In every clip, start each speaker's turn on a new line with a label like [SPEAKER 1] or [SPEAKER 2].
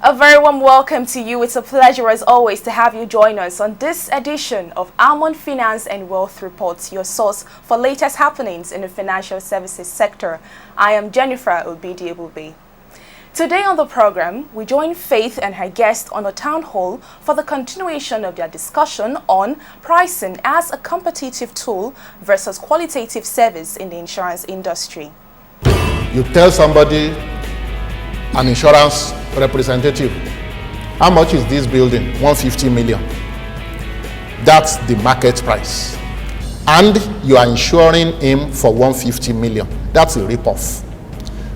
[SPEAKER 1] A very warm welcome to you. It's a pleasure as always to have you join us on this edition of Almond Finance and Wealth Reports, your source for latest happenings in the financial services sector. I am Jennifer Obidi-Ebube. Today on the program, we join Faith and her guest on a town hall for the continuation of their discussion on pricing as a competitive tool versus qualitative service in the insurance industry.
[SPEAKER 2] You tell somebody, an insurance representative, how much is this building? 150 million. That's the market price. And you are insuring him for 150 million. That's a rip-off.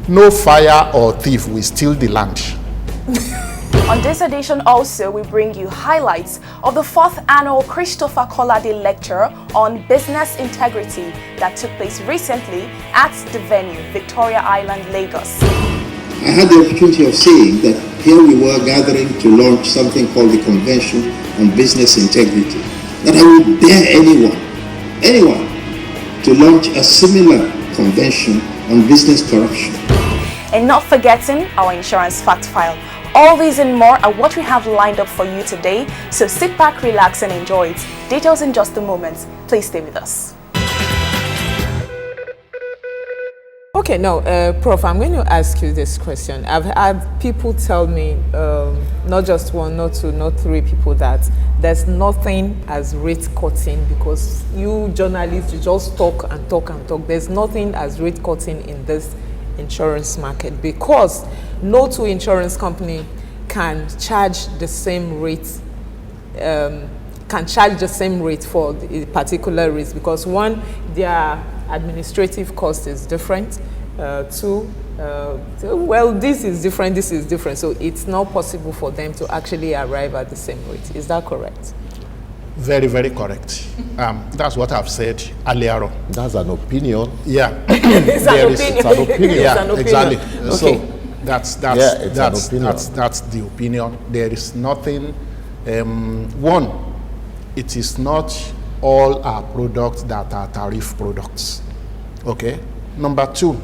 [SPEAKER 2] No fire or thief will steal the land.
[SPEAKER 1] On this edition also, we bring you highlights of the 4th annual Christopher Kolade Lecture on Business Integrity that took place recently at the venue, Victoria Island, Lagos.
[SPEAKER 3] I had the opportunity of seeing that here we were gathering to launch something called the Convention on Business Integrity. That I would dare anyone to launch a similar convention on business corruption.
[SPEAKER 1] And not forgetting our insurance fact file. All these and more are what we have lined up for you today, so sit back, relax and enjoy it. Details in just a moment. Please stay with us.
[SPEAKER 4] Okay, now, Prof, I'm going to ask you this question. I've had people tell me, not just one, not two, not three people, that there's nothing as rate cutting, because you journalists, you just talk and talk and talk. There's nothing as rate cutting in this insurance market, because no two insurance company can charge the same rate, for a particular risk, because one, their administrative cost is different. Two, well, this is different, so it's not possible for them to actually arrive at the same rate. Is that correct?
[SPEAKER 2] Very, very correct. That's what I've said earlier on.
[SPEAKER 5] That's an opinion.
[SPEAKER 2] Yeah.
[SPEAKER 4] It's an opinion.
[SPEAKER 2] Yeah, exactly.
[SPEAKER 4] Okay.
[SPEAKER 2] So that's the opinion. There is nothing. One, it is not all our products that are tariff products. Okay. Number two,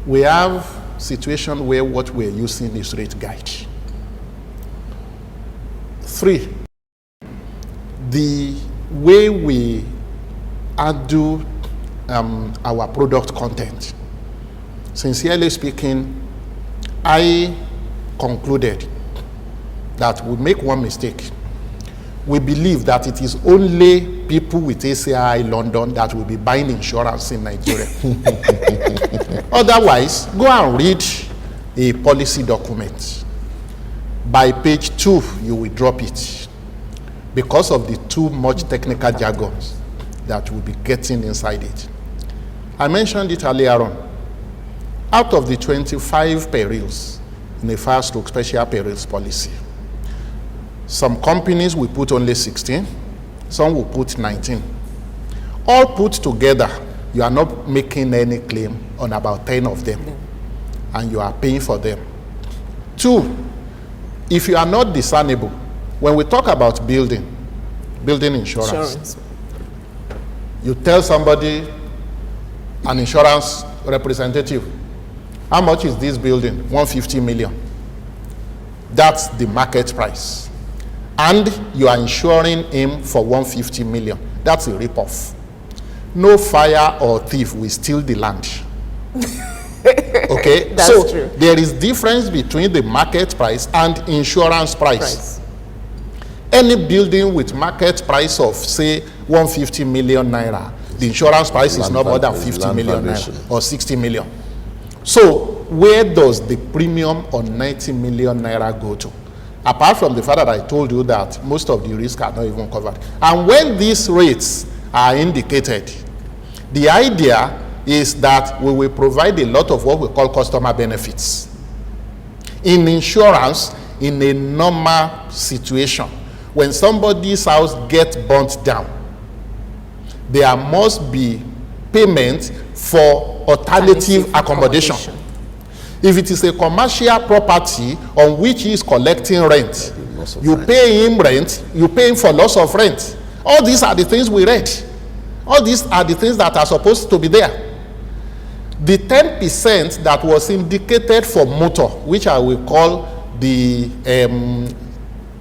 [SPEAKER 2] we have situation where what we're using is rate guide. Three, the way we handle our product content. Sincerely speaking, I concluded that we make one mistake. We believe that it is only people with ACI London that will be buying insurance in Nigeria. Otherwise, go and read a policy document. By page 2, you will drop it because of the too much technical jargons that will be getting inside it. I mentioned it earlier on. Out of the 25 perils in a fast-stroke special perils policy, some companies will put only 16, some will put 19. All put together, you are not making any claim on about 10 of them, and you are paying for them. Two, if you are not discernible, when we talk about building insurance, you tell somebody, an insurance representative, how much is this building? 150 million. That's the market price. And you are insuring him for 150 million. That's a rip-off. No fire or thief will steal the land. Okay?
[SPEAKER 4] That's
[SPEAKER 2] so
[SPEAKER 4] true.
[SPEAKER 2] There is difference between the market price and insurance price. Any building with market price of, say, 150 million naira, the insurance price is not more than 50 million naira or 60 million. So where does the premium on 90 million naira go to? Apart from the fact that I told you that most of the risks are not even covered. And when these rates are indicated, the idea is that we will provide a lot of what we call customer benefits. In insurance, in a normal situation, when somebody's house gets burnt down, there must be payment for alternative accommodation. If it is a commercial property on which he is collecting rent, you pay him rent, you pay him for loss of rent. All these are the things we read. All these are the things that are supposed to be there. The 10% that was indicated for motor, which I will call the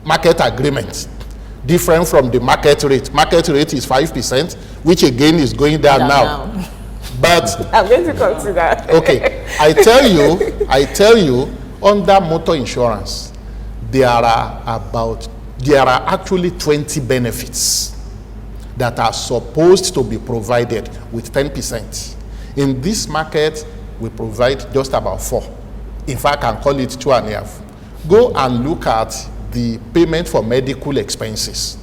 [SPEAKER 2] market agreement, different from the market rate. Market rate is 5%, which again is going down now. But
[SPEAKER 4] I'm going to come to that.
[SPEAKER 2] Okay, I tell you, under motor insurance, there are actually 20 benefits that are supposed to be provided with 10%. In this market, we provide just about 4. In fact, I can call it 2.5. Go and look at the payment for medical expenses.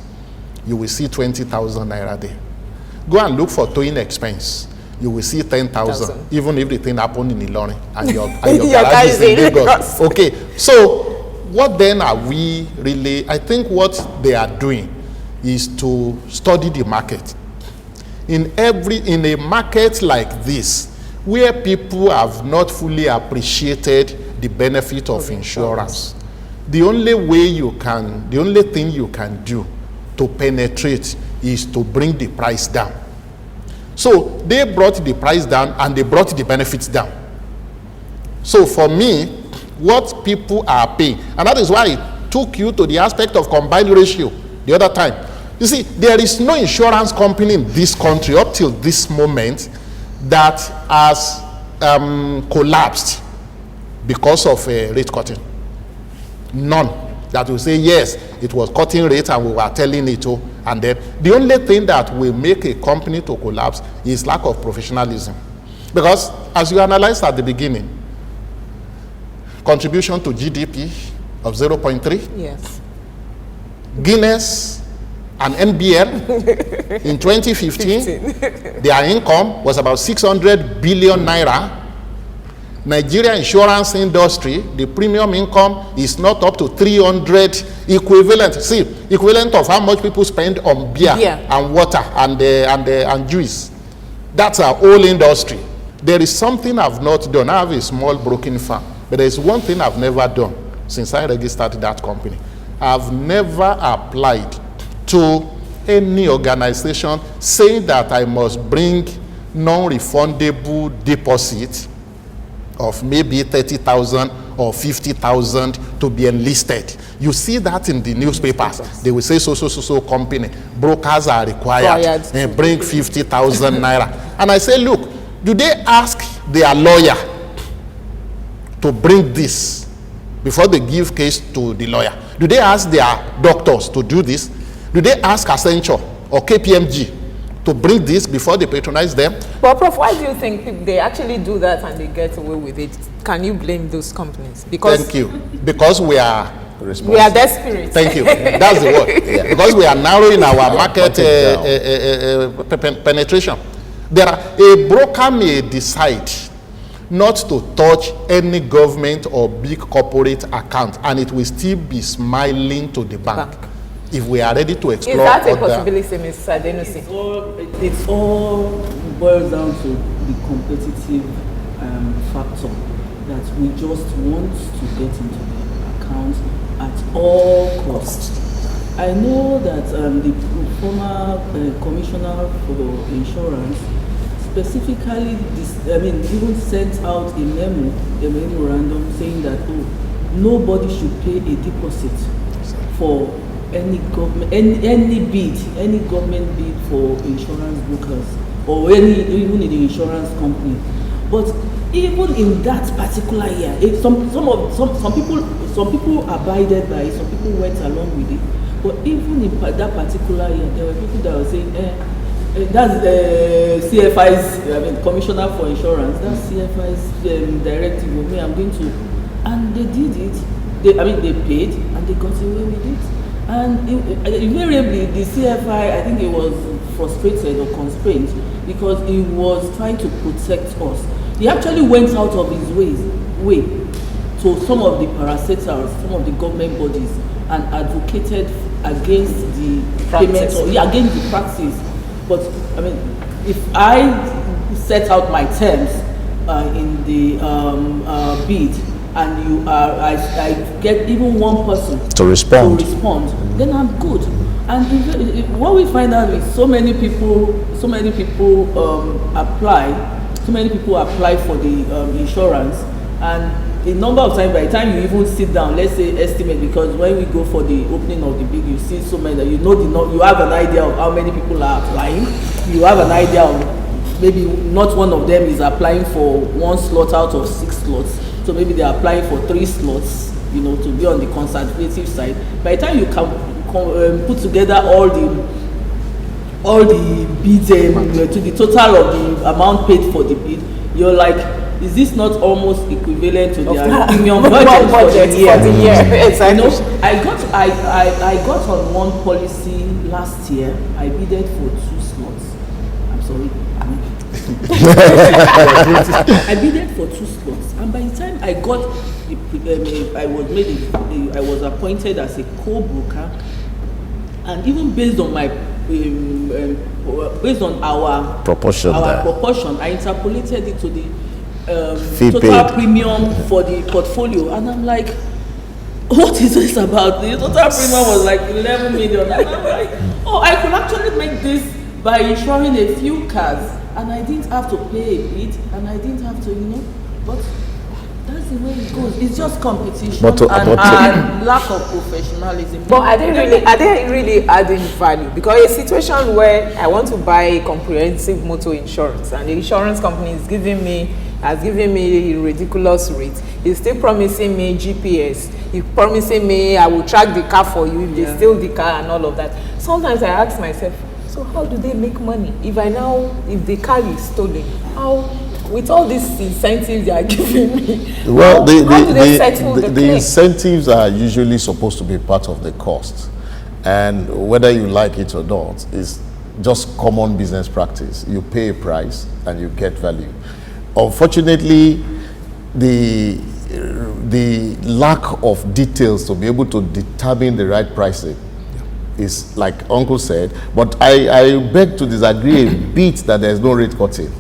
[SPEAKER 2] You will see 20,000 naira there. Go and look for towing expense. You will see 10,000, even if the thing happened in Ilorin and your garage is in Lagos. Okay, so what then are we really? I think what they are doing is to study the market. In a market like this, where people have not fully appreciated the benefit of insurance, the only thing you can do to penetrate is to bring the price down. So they brought the price down and they brought the benefits down. So for me, what people are paying, and that is why I took you to the aspect of combined ratio the other time. You see, there is no insurance company in this country up till this moment that has collapsed because of rate cutting. None. That will say, yes, it was cutting rates and we were telling it to. And then the only thing that will make a company to collapse is lack of professionalism. Because as you analyzed at the beginning, contribution to GDP of 0.3.
[SPEAKER 4] Yes.
[SPEAKER 2] Guinness and NBL in 2015, their income was about 600 billion naira. Nigeria insurance industry, the premium income is not up to 300 equivalent. See, equivalent of how much people spend on beer and water and juice. That's our whole industry. There is something I've not done. I have a small broken farm, but there is one thing I've never done since I registered that company. I've never applied to any organization saying that I must bring non-refundable deposit of maybe 30,000 or 50,000 to be enlisted. You see that in the newspapers. They will say so company, brokers are required and bring 50,000 naira. And I say, look, do they ask their lawyer to bring this before they give case to the lawyer? Do they ask their doctors to do this? Do they ask Accenture or KPMG to bring this before they patronize them?
[SPEAKER 4] But Prof, why do you think they actually do that and they get away with it? Can you blame those companies? Because
[SPEAKER 2] thank you. Because we are
[SPEAKER 4] desperate.
[SPEAKER 2] Thank you. That's the word. Yeah. Because we are narrowing our market penetration. A broker may decide not to touch any government or big corporate account, and it will still be smiling to the bank. If we are ready to explore.
[SPEAKER 4] Is that a possibility, Mr. Adenusi?
[SPEAKER 5] It all boils down to the competitive factor that we just want to get into the account at all costs. I know that the former commissioner for insurance specifically, even sent out a memorandum saying that nobody should pay a deposit for any government, any government bid for insurance brokers or even in the insurance company. But even in that particular year, some people abided by it, some people went along with it. But even in that particular year, there were people that were saying, that's CFI's, Commissioner for Insurance, that's CFI's directive of me, I'm going to, and they did it. They paid and they got away with it. And invariably, the CFI, I think he was frustrated or constrained because he was trying to protect us. He actually went out of his way to some of the parastatals, some of the government bodies, and advocated against the payment, against the practice. But if I set out my terms in the bid, and I get even one person
[SPEAKER 6] to respond,
[SPEAKER 5] then I'm good. And what we find out is so many people apply, too many people apply for the insurance, and a number of times by the time you even sit down, let's say estimate, because when we go for the opening of the bid, you see so many that you have an idea of how many people are applying. You have an idea of maybe not one of them is applying for 1 slot out of 6 slots, so maybe they're applying for 3 slots, you know, to be on the conservative side. By the time you can put together all the bids to the total of the amount paid for the bid, you're like, is this not almost equivalent to their premium budget for the year?
[SPEAKER 4] Exactly.
[SPEAKER 5] You know, I got on one policy last year. I bidded for 2 slots. I'm sorry. I bidded for 2 slots, and by the time I got, I was appointed as a co-broker, and even based on my based on our proportion, I interpolated it to the total premium for the portfolio, and I'm like, what is this about? The total premium was like 11 million, and I'm like, oh, I could actually make this by insuring a few cars, and I didn't have to pay a bid, and I didn't have to, you know, but that's the way it goes. It's just competition and lack of professionalism.
[SPEAKER 4] But are they really adding value? Because a situation where I want to buy a comprehensive motor insurance, and the insurance company has given me a ridiculous rate. He's still promising me GPS. He's promising me I will track the car for you if they steal the car and all of that. Sometimes I ask myself, so how do they make money? If the car is stolen, how, with all these incentives they are giving me,
[SPEAKER 6] well,
[SPEAKER 4] how do they settle the claim?
[SPEAKER 6] incentives are usually supposed to be part of the cost, and whether you like it or not, is just common business practice. You pay a price and you get value. Unfortunately, the lack of details to be able to determine the right pricing is, like Uncle said, but I beg to disagree a bit that there is no rate cutting.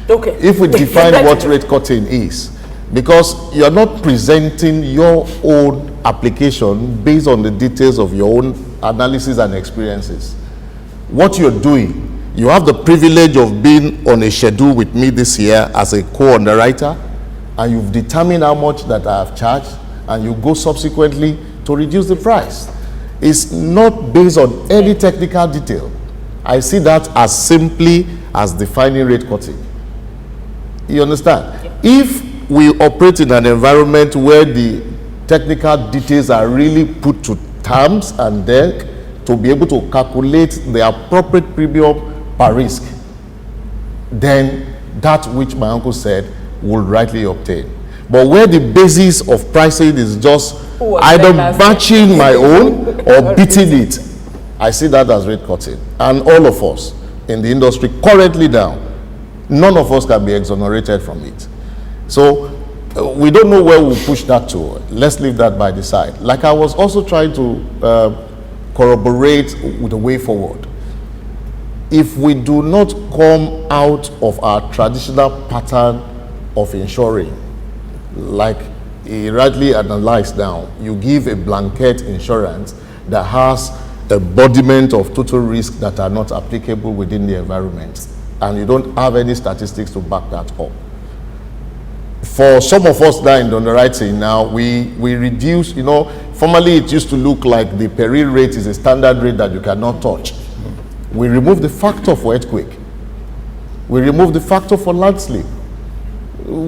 [SPEAKER 4] Okay.
[SPEAKER 6] If we define what rate cutting is, because you're not presenting your own application based on the details of your own analysis and experiences. What you're doing, you have the privilege of being on a schedule with me this year as a co-underwriter, and you've determined how much that I have charged, and you go subsequently to reduce the price. It's not based on any technical detail. I see that as simply as defining rate cutting. You understand? Yeah. If we operate in an environment where the technical details are really put to terms and then to be able to calculate the appropriate premium per risk, then that which my uncle said will rightly obtain. But where the basis of pricing is just either matching my own or beating it, I see that as rate cutting. And all of us in the industry currently now, none of us can be exonerated from it. So we don't know where we'll push that to. Let's leave that by the side. Like I was also trying to corroborate with the way forward. If we do not come out of our traditional pattern of insuring, like he rightly analyzed now, you give a blanket insurance that has embodiment of total risk that are not applicable within the environment, and you don't have any statistics to back that up. For some of us that in the underwriting now, we reduce, you know, formerly it used to look like the peril rate is a standard rate that you cannot touch. We remove the factor for earthquake. We remove the factor for landslip.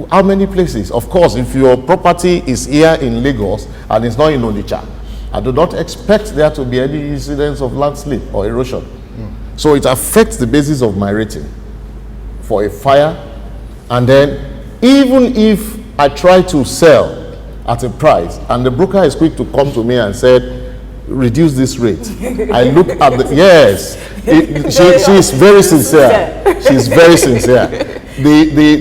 [SPEAKER 6] How many places? Of course, if your property is here in Lagos and it's not in Onitsha, I do not expect there to be any incidents of landslip or erosion. So it affects the basis of my rating for a fire. And then even if I try to sell at a price and the broker is quick to come to me and said, reduce this rate, I look at the, yes, she is very sincere. She's very sincere. The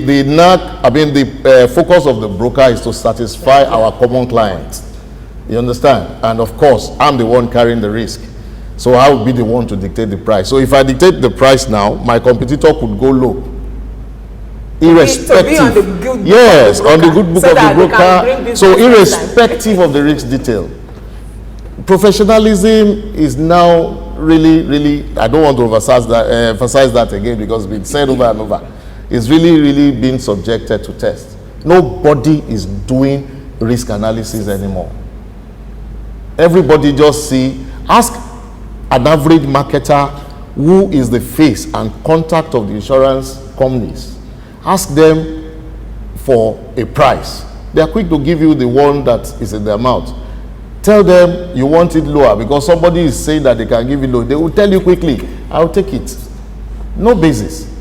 [SPEAKER 6] focus of the broker is to satisfy our common clients. You understand? And of course, I'm the one carrying the risk. So I will be the one to dictate the price. So if I dictate the price now, my competitor could go low. Irrespective.
[SPEAKER 4] On the good
[SPEAKER 6] yes,
[SPEAKER 4] book of the
[SPEAKER 6] on the good book
[SPEAKER 4] so
[SPEAKER 6] of the broker. So irrespective of the risk detail. Professionalism is now really, I don't want to emphasize that again because it's been said over and over. is really, really being subjected to test. Nobody is doing risk analysis anymore. Everybody just ask an average marketer who is the face and contact of the insurance companies. Ask them for a price. They are quick to give you the one that is in their mouth. Tell them you want it lower because somebody is saying that they can give it low. They will tell you quickly, I'll take it. No basis.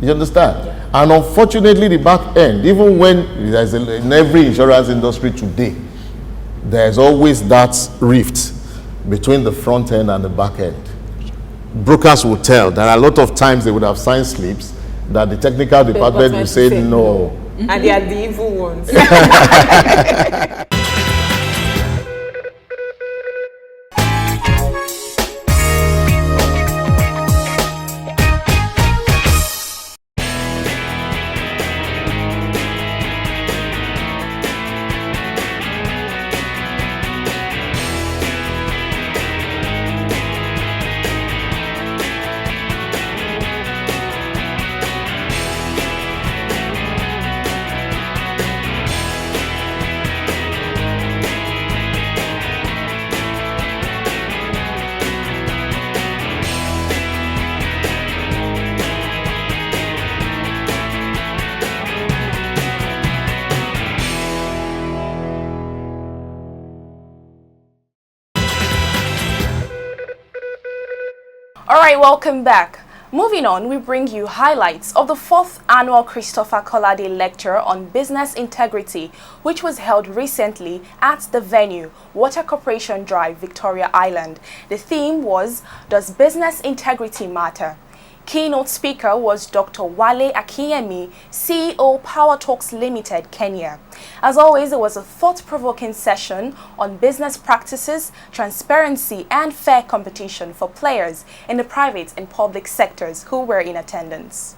[SPEAKER 6] You understand? Yeah. And unfortunately, the back end, even when there's in every insurance industry today, there's always that rift between the front end and the back end. Brokers will tell that a lot of times they would have signed slips that the technical department will say no.
[SPEAKER 4] And they are the evil ones.
[SPEAKER 1] Alright, welcome back. Moving on, we bring you highlights of the 4th annual Christopher Kolade Lecture on Business Integrity, which was held recently at the venue, Water Corporation Drive, Victoria Island. The theme was, Does Business Integrity Matter? Keynote speaker was Dr. Wale Akinyemi, CEO Power Talks Limited, Kenya. As always, it was a thought-provoking session on business practices, transparency, and fair competition for players in the private and public sectors who were in attendance.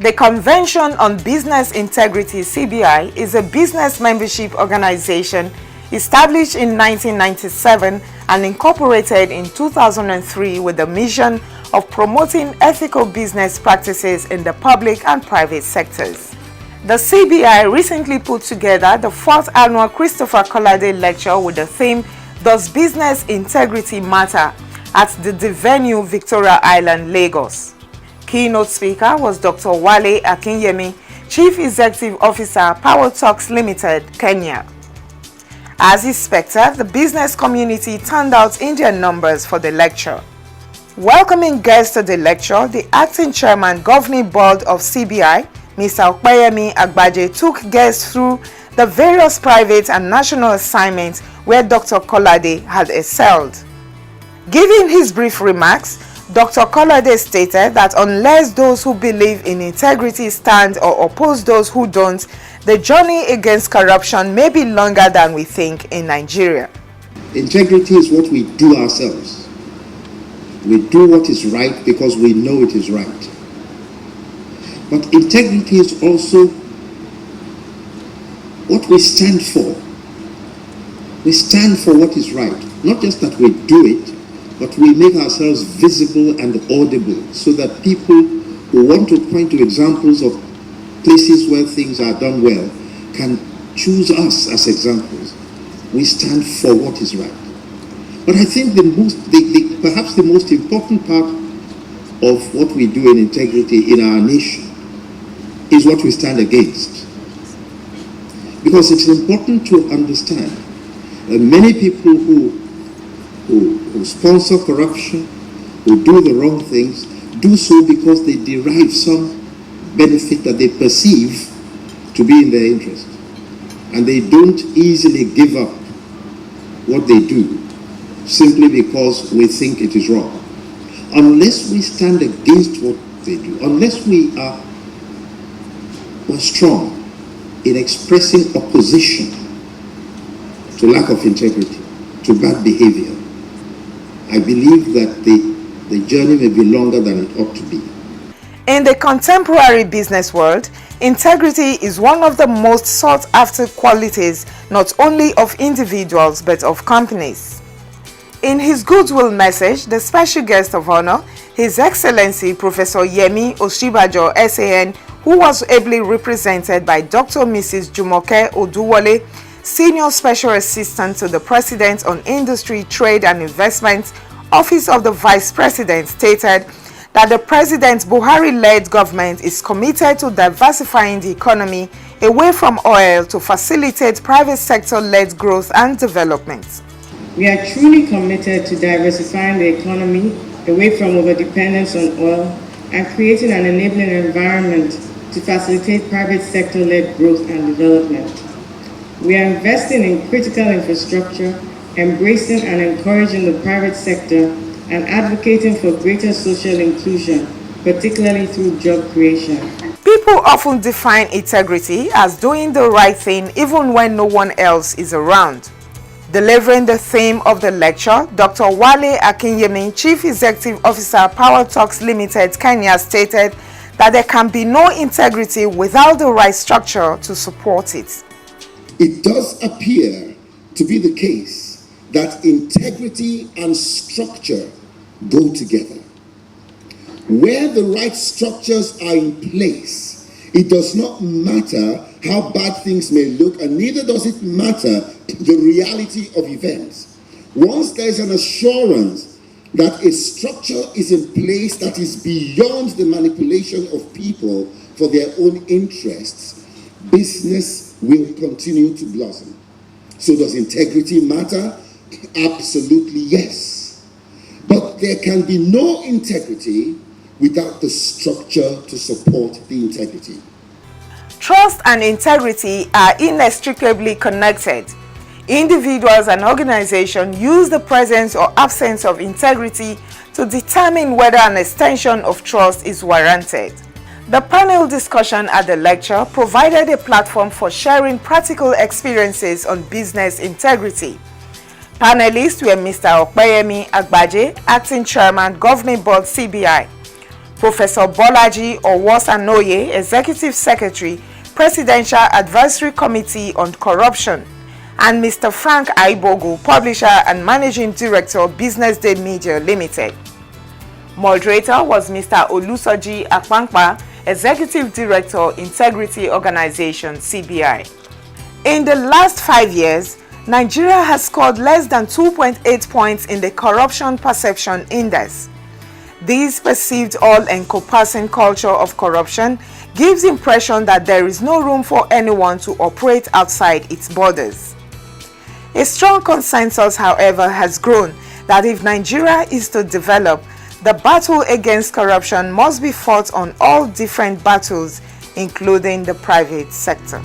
[SPEAKER 4] The Convention on Business Integrity, CBI, is a business membership organization established in 1997 and incorporated in 2003 with the mission of promoting ethical business practices in the public and private sectors. The CBI recently put together the 4th annual Christopher Kolade Lecture with the theme, Does Business Integrity Matter? At the venue, Victoria Island, Lagos. Keynote speaker was Dr. Wale Akinyemi, Chief Executive Officer, Power Talks Limited, Kenya. As expected, the business community turned out in their numbers for the lecture. Welcoming guests to the lecture, the Acting Chairman, Governing Board of CBI, Mr. Okpeyemi Agbaje, took guests through the various private and national assignments where Dr. Kolade had excelled. Giving his brief remarks, Dr. Kolade stated that unless those who believe in integrity stand or oppose those who don't, the journey against corruption may be longer than we think in Nigeria.
[SPEAKER 3] Integrity is what we do ourselves. We do what is right because we know it is right. But integrity is also what we stand for. We stand for what is right. Not just that we do it, but we make ourselves visible and audible so that people who want to point to examples of places where things are done well can choose us as examples. We stand for what is right. But I think perhaps the most important part of what we do in integrity in our nation is what we stand against. Because it's important to understand that many people who sponsor corruption, who do the wrong things, do so because they derive some benefit that they perceive to be in their interest. And they don't easily give up what they do simply because we think it is wrong. Unless we stand against what they do, unless we're strong in expressing opposition to lack of integrity, to bad behavior, I believe that the journey may be longer than it ought to be.
[SPEAKER 4] In the contemporary business world, integrity is one of the most sought-after qualities not only of individuals but of companies. In his goodwill message, the special guest of honor, His Excellency Professor Yemi Oshibajo SAN, who was ably represented by Dr. Mrs. Jumoke Oduwole, Senior Special Assistant to the President on Industry, Trade and Investment, Office of the Vice President, stated that the President Buhari-led government is committed to diversifying the economy away from oil to facilitate private sector-led growth and development.
[SPEAKER 7] We are truly committed to diversifying the economy away from overdependence on oil and creating an enabling environment to facilitate private sector-led growth and development. We are investing in critical infrastructure, embracing and encouraging the private sector, and advocating for greater social inclusion, particularly through job creation.
[SPEAKER 4] People often define integrity as doing the right thing even when no one else is around. Delivering the theme of the lecture, Dr. Wale Akinyemi, Chief Executive Officer, Power Talks Limited, Kenya, stated that there can be no integrity without the right structure to support it.
[SPEAKER 3] It does appear to be the case that integrity and structure go together. Where the right structures are in place, it does not matter how bad things may look, and neither does it matter the reality of events. Once there's an assurance that a structure is in place that is beyond the manipulation of people for their own interests, business will continue to blossom. So does integrity matter? Absolutely yes. But there can be no integrity without the structure to support the integrity.
[SPEAKER 4] Trust and integrity are inextricably connected. Individuals and organizations use the presence or absence of integrity to determine whether an extension of trust is warranted. The panel discussion at the lecture provided a platform for sharing practical experiences on business integrity. Panelists were Mr. Okpeyemi Agbaje, Acting Chairman, Governing Board, CBI; Professor Bolaji Owosanoye, Executive Secretary, Presidential Advisory Committee on Corruption; and Mr. Frank Aibogu, Publisher and Managing Director, Business Day Media Limited. Moderator was Mr. Olusoji Akpankpa, Executive Director, Integrity Organization, CBI. In the last 5 years, Nigeria has scored less than 2.8 points in the Corruption Perception Index. This perceived all-encompassing culture of corruption gives the impression that there is no room for anyone to operate outside its borders. A strong consensus, however, has grown that if Nigeria is to develop, the battle against corruption must be fought on all different battles, including the private sector.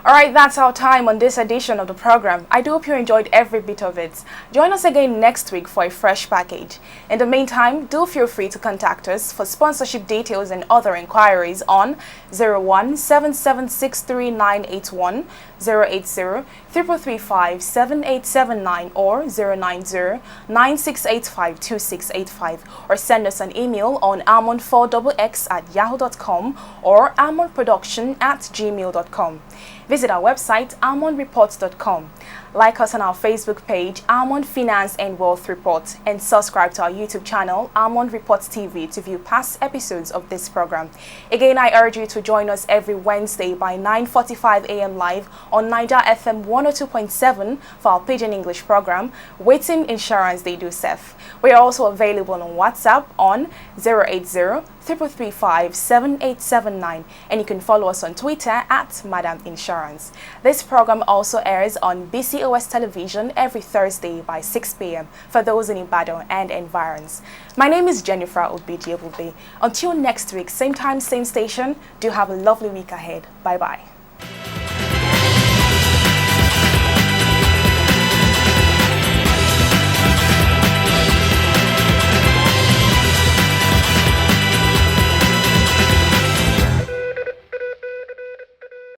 [SPEAKER 1] Alright, that's our time on this edition of the program. I do hope you enjoyed every bit of it. Join us again next week for a fresh package. In the meantime, do feel free to contact us for sponsorship details and other inquiries on 01-7763-981, 080-335-7879 or 090-9685-2685, or send us an email on almond4xx@yahoo.com or almondproduction@gmail.com. Visit our website, almondreports.com. Like us on our Facebook page, Almond Finance and Wealth Report, and subscribe to our YouTube channel, Almond Reports TV, to view past episodes of this program. Again, I urge you to join us every Wednesday by 9:45 a.m. live on Niger FM 102.7 for our Pidgin English program, Waiting Insurance They Do Sef. We are also available on WhatsApp on 080-335-7879, and you can follow us on Twitter at Madam Insurance. This program also airs on BCOS Television every Thursday by 6 p.m. for those in Ibadan and environs. My name is Jennifer Obidi. Until next week, same time, same station, do have a lovely week ahead. Bye-bye.